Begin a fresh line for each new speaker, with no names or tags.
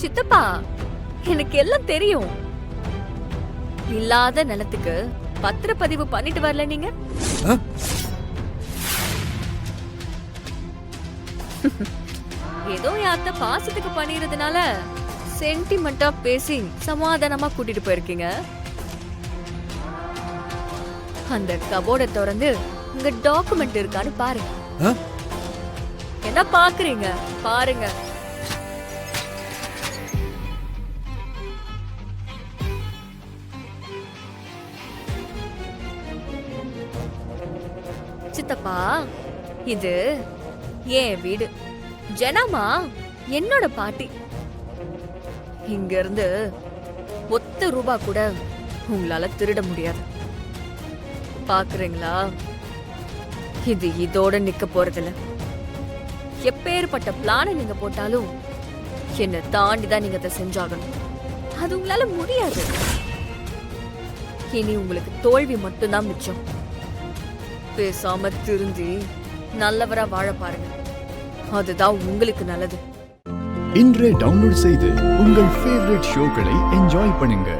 சித்தப்பா, எனக்கு எல்லாம் தெரியும். இல்லாத நிலத்துக்கு பத்திரப்பதிவு பண்ணிட்டு வரல நீங்க? ஏதோ யார்த்த பாசத்துக்கு பண்ணிறதுனால சென்டிமெண்டா பேசி சமாதானமா கூட்டிட்டு போயிருக்கீங்க. அந்த கபோர்ட திறந்து உங்க டாக்குமெண்ட் இருக்கான்னு பாருங்க. என்ன பாக்குறீங்க? பாருங்க. சித்தப்பா, இது என் வீடு. ஜனமா என்னோட பாட்டி. இங்க இருந்து ஒத்த ரூபா கூட உங்களால திருட முடியாது. பாக்குறீங்களா? இது இதோட நிக்க போறதில்ல. எப்பேற்பட்ட பிளான நீங்க போட்டாலும் என்ன தாண்டிதான் நீங்க அதை செஞ்சாகணும். அது உங்களால முடியாது. இனி உங்களுக்கு தோல்வி மட்டும்தான் மிச்சம். பேசாம திருந்தி நல்லவரா வாழ பாருங்க. அதுதான் உங்களுக்கு நல்லது.
இன்றே டவுன்லோட் செய்து உங்கள் ஃபேவரட் ஷோக்களை என்ஜாய் பண்ணுங்க.